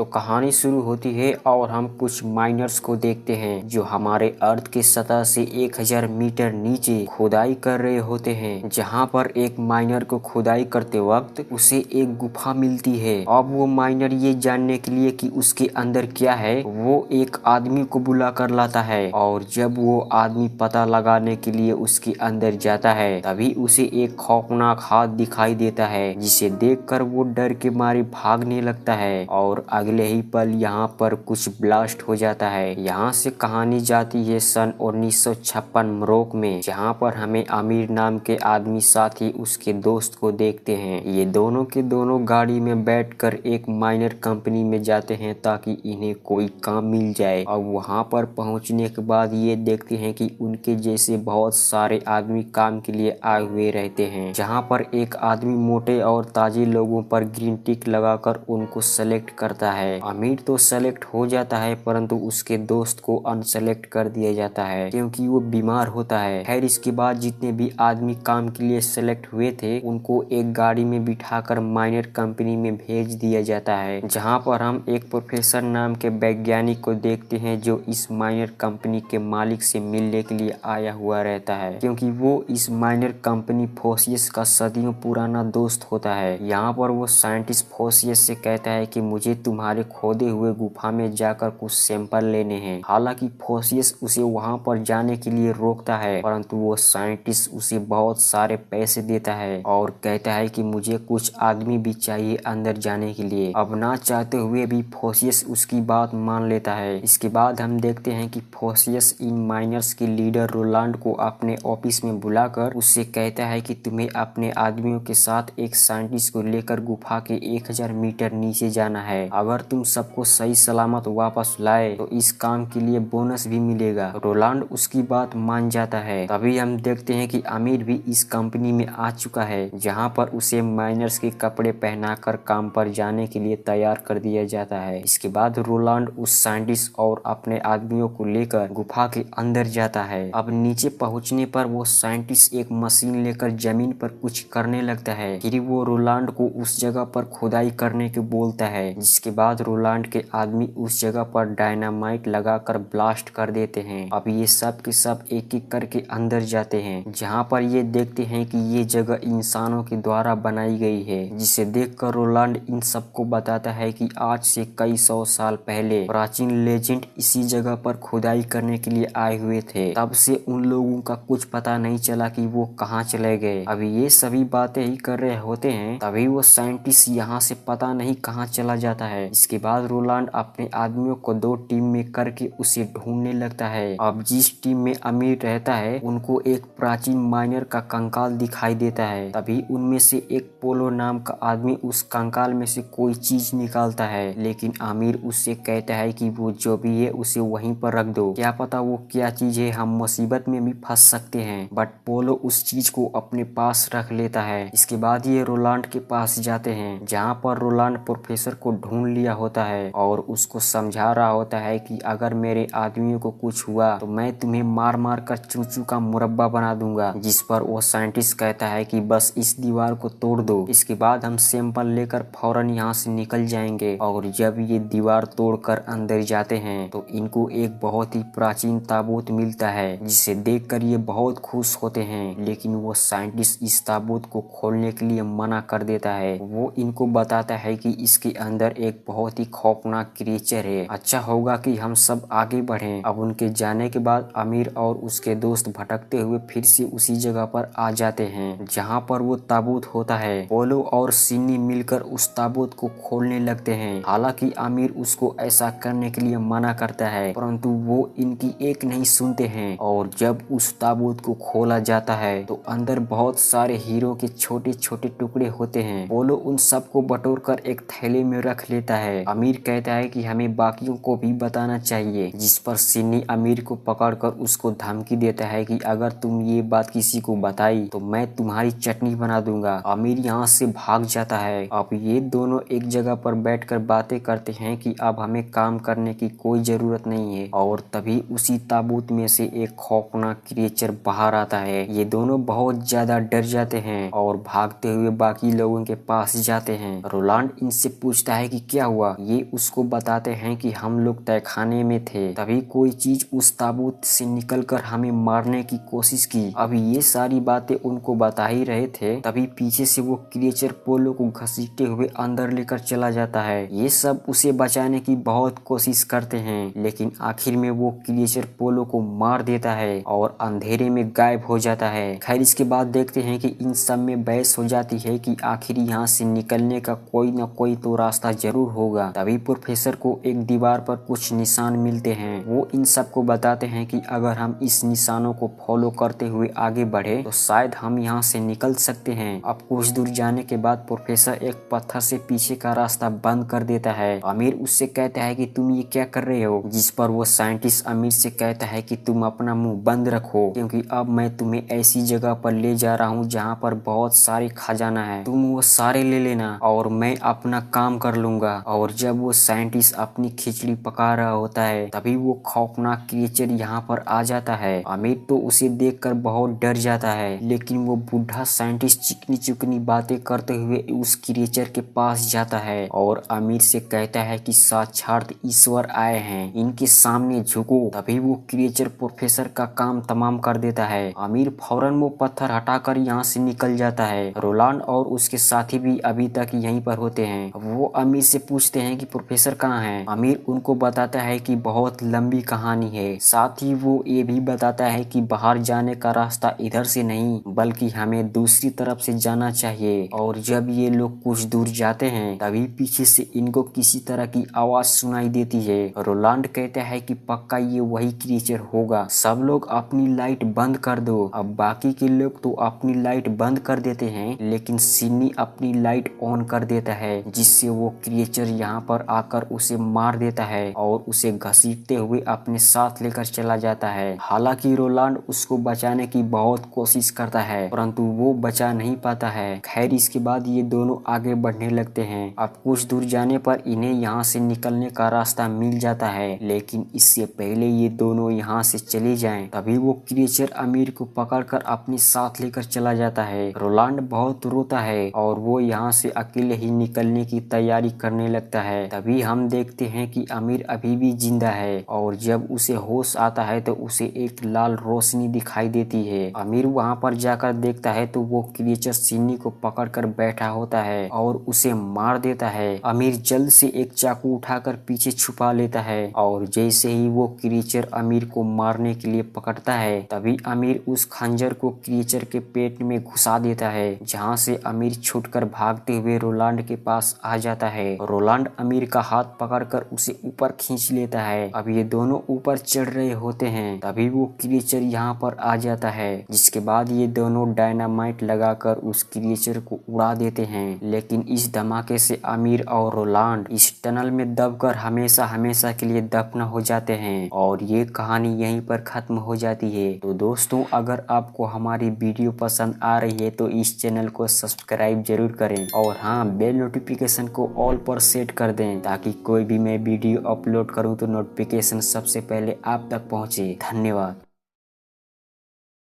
तो कहानी शुरू होती है और हम कुछ माइनर्स को देखते हैं जो हमारे अर्थ के सतह से 1000 मीटर नीचे खुदाई कर रहे होते हैं। जहां पर एक माइनर को खुदाई करते वक्त उसे एक गुफा मिलती है। अब वो माइनर ये जानने के लिए कि उसके अंदर क्या है, वो एक आदमी को बुला कर लाता है और जब वो आदमी पता लगाने के लिए उसके अंदर जाता है तभी उसे एक खौफनाक हाथ दिखाई देता है, जिसे देखकर वो डर के मारे भागने लगता है और अगले ही पल यहाँ पर कुछ ब्लास्ट हो जाता है। यहाँ से कहानी जाती है सन 1956 मोरक्को में, जहाँ पर हमें आमिर नाम के आदमी साथ ही उसके दोस्त को देखते हैं। ये दोनों के दोनों गाड़ी में बैठकर एक माइनर कंपनी में जाते हैं ताकि इन्हें कोई काम मिल जाए। अब वहाँ पर पहुँचने के बाद ये देखते हैं कि उनके जैसे बहुत सारे आदमी काम के लिए आए हुए रहते हैं, जहाँ पर एक आदमी मोटे और ताजे लोगों पर ग्रीन टिक लगाकर उनको सेलेक्ट करता है। आमिर तो सेलेक्ट हो जाता है परंतु उसके दोस्त को अनसेलेक्ट कर दिया जाता है क्योंकि वो बीमार होता है। खैर इसके बाद जितने भी आदमी काम के लिए सेलेक्ट हुए थे उनको एक गाड़ी में बिठाकर माइनर कंपनी में भेज दिया जाता है, जहाँ पर हम एक प्रोफेसर नाम के वैज्ञानिक को देखते हैं जो इस माइनर कंपनी के मालिक से मिलने के लिए आया हुआ रहता है, क्योंकि वो इस माइनर कंपनी फोसियस का सदियों पुराना दोस्त होता है। यहाँ पर वो साइंटिस्ट फोसियस से कहता है कि मुझे तुम्हारे खोदे हुए गुफा में जाकर कुछ सैंपल लेने हैं। हालांकि फोसियस उसे वहाँ पर जाने के लिए रोकता है परंतु वो साइंटिस्ट उसे बहुत सारे पैसे देता है और कहता है कि मुझे कुछ आदमी भी चाहिए अंदर जाने के लिए। अब ना चाहते हुए भी फोसियस उसकी बात मान लेता है। इसके बाद हम देखते हैं कि फोसियस इन माइनर्स के लीडर रोलांड को अपने ऑफिस में बुलाकर उससे कहता है कि तुम्हें अपने आदमियों के साथ एक साइंटिस्ट को लेकर गुफा के 1000 मीटर नीचे जाना है। अगर तुम सबको सही सलामत वापस लाए तो इस काम के लिए बोनस भी मिलेगा। रोलांड उसकी बात मान जाता है। तभी हम देखते हैं कि आमिर भी इस कंपनी में आ चुका है, जहां पर उसे माइनर्स के कपड़े पहनाकर काम पर जाने के लिए तैयार कर दिया जाता है। इसके बाद रोलांड उस साइंटिस्ट और अपने आदमियों को लेकर गुफा के अंदर जाता है। अब नीचे पहुंचने पर वो साइंटिस्ट एक मशीन लेकर जमीन पर कुछ करने लगता है। फिर वो रोलांड को उस जगह पर खुदाई करने को बोलता है, जिसके बाद रोलांड के आदमी उस जगह पर डायनामाइट लगाकर ब्लास्ट कर देते हैं। अब ये सब के सब एक एक करके अंदर जाते हैं, जहाँ पर ये देखते हैं कि ये जगह इंसानों के द्वारा बनाई गई है, जिसे देखकर रोलांड इन सबको बताता है कि आज से कई 100 साल पहले प्राचीन लेजेंड इसी जगह पर खुदाई करने के लिए आए हुए थे। तब से उन लोगों का कुछ पता नहीं चला कि वो कहाँ चले गए। अभी ये सभी बातें ही कर रहे होते हैं तभी वो साइंटिस्ट यहाँ से पता नहीं कहाँ चला जाता है। इसके बाद रोलांड अपने आदमियों को 2 टीम में करके उसे ढूंढने लगता है। अब जिस टीम में आमिर रहता है उनको एक प्राचीन माइनर का कंकाल दिखाई देता है। तभी उनमें से एक पोलो नाम का आदमी उस कंकाल में से कोई चीज निकालता है, लेकिन आमिर उससे कहता है कि वो जो भी है उसे वहीं पर रख दो, क्या पता वो क्या चीज है, हम मुसीबत में भी फंस सकते हैं। बट पोलो उस चीज को अपने पास रख लेता है। इसके बाद ये रोलांड के पास जाते हैं, जहाँ पर रोलांड प्रोफेसर को ढूंढ लिया होता है और उसको समझा रहा होता है कि अगर मेरे आदमियों को कुछ हुआ तो मैं तुम्हें मार मार कर चूचू का मुरब्बा बना दूंगा। जिस पर वो साइंटिस्ट कहता है कि बस इस दीवार को तोड़ दो। इसके बाद हम सैंपल लेकर फौरन यहाँ से निकल जाएंगे। और जब ये दीवार तोड़कर अंदर जाते हैं तो इनको एक बहुत ही प्राचीन ताबूत मिलता है, जिसे देखकर ये बहुत खुश होते हैं। लेकिन वो साइंटिस्ट इस ताबूत को खोलने के लिए मना कर देता है। वो इनको बताता है कि इसके अंदर एक बहुत ही खौफनाक क्रिएचर है, अच्छा होगा कि हम सब आगे बढ़ें। अब उनके जाने के बाद आमिर और उसके दोस्त भटकते हुए फिर से उसी जगह पर आ जाते हैं जहाँ पर वो ताबूत होता है। पोलो और सिन्नी मिलकर उस ताबूत को खोलने लगते हैं। हालांकि आमिर उसको ऐसा करने के लिए मना करता है परंतु वो इनकी एक नहीं सुनते हैं और जब उस ताबूत को खोला जाता है तो अंदर बहुत सारे हीरो के छोटे छोटे टुकड़े होते हैं। पोलो उन सबको बटोरकर एक थैले में रख लेता है। आमिर कहता है कि हमें बाकियों को भी बताना चाहिए, जिस पर सिन्नी आमिर को पकड़कर उसको धमकी देता है कि अगर तुम ये बात किसी को बताई तो मैं तुम्हारी चटनी बना दूंगा। आमिर यहाँ से भाग जाता है। अब ये दोनों एक जगह पर बैठकर बातें करते हैं कि अब हमें काम करने की कोई जरूरत नहीं है। और तभी उसी ताबूत में से एक खौफनाक क्रिएचर बाहर आता है। ये दोनों बहुत ज्यादा डर जाते हैं और भागते हुए बाकी लोगों के पास जाते हैं। रोलांड इनसे पूछता है कि क्या हुआ? ये उसको बताते हैं कि हम लोग तहखाने में थे, तभी कोई चीज उस ताबूत से निकलकर हमें मारने की कोशिश की। अभी ये सारी बातें उनको बता ही रहे थे, तभी पीछे से वो क्रिएचर पोलो को घसीटते हुए अंदर लेकर चला जाता है। ये सब उसे बचाने की बहुत कोशिश करते हैं, लेकिन आखिर में वो क्रिएचर पोलो को मार देता है और अंधेरे में गायब हो जाता है। खैर इसके बाद देखते हैं कि इन सब में बहस हो जाती है कि आखिर यहाँ से निकलने का कोई न कोई तो रास्ता जरूर होगा। तभी प्रोफेसर को एक दीवार पर कुछ निशान मिलते हैं। वो इन सबको बताते हैं कि अगर हम इस निशानों को फॉलो करते हुए आगे बढ़े तो शायद हम यहाँ से निकल सकते हैं। अब कुछ दूर जाने के बाद प्रोफेसर एक पत्थर से पीछे का रास्ता बंद कर देता है। अमीर उससे कहता है कि तुम ये क्या कर रहे हो, जिस पर वो साइंटिस्ट अमीर से कहता है कि तुम अपना मुंह बंद रखो, क्योंकि अब मैं तुम्हें ऐसी जगह पर ले जा रहा हूँ जहाँ पर बहुत सारे खजाना है। तुम वो सारे ले लेना और मैं अपना काम कर लूंगा। और जब वो साइंटिस्ट अपनी खिचड़ी पका रहा होता है तभी वो खौफनाक क्रिएचर यहाँ पर आ जाता है। अमीर तो उसे देखकर बहुत डर जाता है, लेकिन वो बूढ़ा साइंटिस्ट चिकनी चुकनी बातें करते हुए उस क्रिएचर के पास जाता है और अमीर से कहता है कि साक्षात ईश्वर आए हैं, इनके सामने झुको। तभी वो क्रिएचर प्रोफेसर का काम तमाम कर देता है। अमीर फौरन वो पत्थर हटाकर यहाँ से निकल जाता है। रोलांड और उसके साथी भी अभी तक यहीं पर होते हैं। वो अमीर से पूछते हैं कि प्रोफेसर कहाँ है। अमीर उनको बताता है कि बहुत लंबी कहानी है, साथ ही वो ये भी बताता है कि बाहर जाने का रास्ता इधर से नहीं बल्कि हमें दूसरी तरफ से जाना चाहिए। और जब ये लोग कुछ दूर जाते हैं तभी पीछे से इनको किसी तरह की आवाज सुनाई देती है। रोलांड कहता है कि पक्का ये वही क्रिएचर होगा, सब लोग अपनी लाइट बंद कर दो। अब बाकी के लोग तो अपनी लाइट बंद कर देते हैं, लेकिन सिन्नी अपनी लाइट ऑन कर देता है, जिससे वो क्रिएचर यहाँ पर आकर उसे मार देता है और उसे घसीटते हुए अपने साथ लेकर चला जाता है। हालांकि रोलांड उसको बचाने की बहुत कोशिश करता है, परंतु वो बचा नहीं पाता है। खैर इसके बाद ये दोनों आगे बढ़ने लगते हैं। अब कुछ दूर जाने पर इन्हें यहाँ से निकलने का रास्ता मिल जाता है, लेकिन इससे पहले ये दोनों यहाँ से चले जाएं तभी वो क्रिएचर अमीर को पकड़कर अपने साथ लेकर चला जाता है। रोलांड बहुत रोता है और वो यहाँ से अकेले ही निकलने की तैयारी करने लगता है। तभी हम देखते हैं कि अमीर अभी भी जिंदा है और जब उसे होश आता है तो उसे एक लाल रोशनी दिखाई देती है। अमीर वहाँ पर जाकर देखता है तो वो क्रिएचर सिन्नी को पकड़कर बैठा होता है और उसे मार देता है। अमीर जल्द से एक चाकू उठाकर पीछे छुपा लेता है और जैसे ही वो क्रिएचर अमीर को मारने के लिए पकड़ता है तभी अमीर उस खंजर को क्रिएचर के पेट में घुसा देता है, जहाँ से अमीर छूटकर भागते हुए रोलांड के पास आ जाता है। रोलांड अमीर का हाथ पकड़कर उसे ऊपर खींच लेता है। अब ये दोनों ऊपर चढ़ रहे होते हैं तभी वो क्रिएचर यहाँ पर आ जाता है, जिसके बाद ये दोनों डायनामाइट लगाकर उस क्रिएचर को उड़ा देते हैं। लेकिन इस धमाके से अमीर और रोलांड इस टनल में दबकर हमेशा हमेशा के लिए दफन हो जाते हैं और ये कहानी यहीं पर खत्म हो जाती है। तो दोस्तों अगर आपको हमारी वीडियो पसंद आ रही है तो इस चैनल को सब्सक्राइब जरूर करें और हाँ बेल नोटिफिकेशन को ऑल पर सेट कर दें, ताकि कोई भी मैं वीडियो अपलोड करूं तो नोटिफिकेशन सबसे पहले आप तक पहुंचे। धन्यवाद।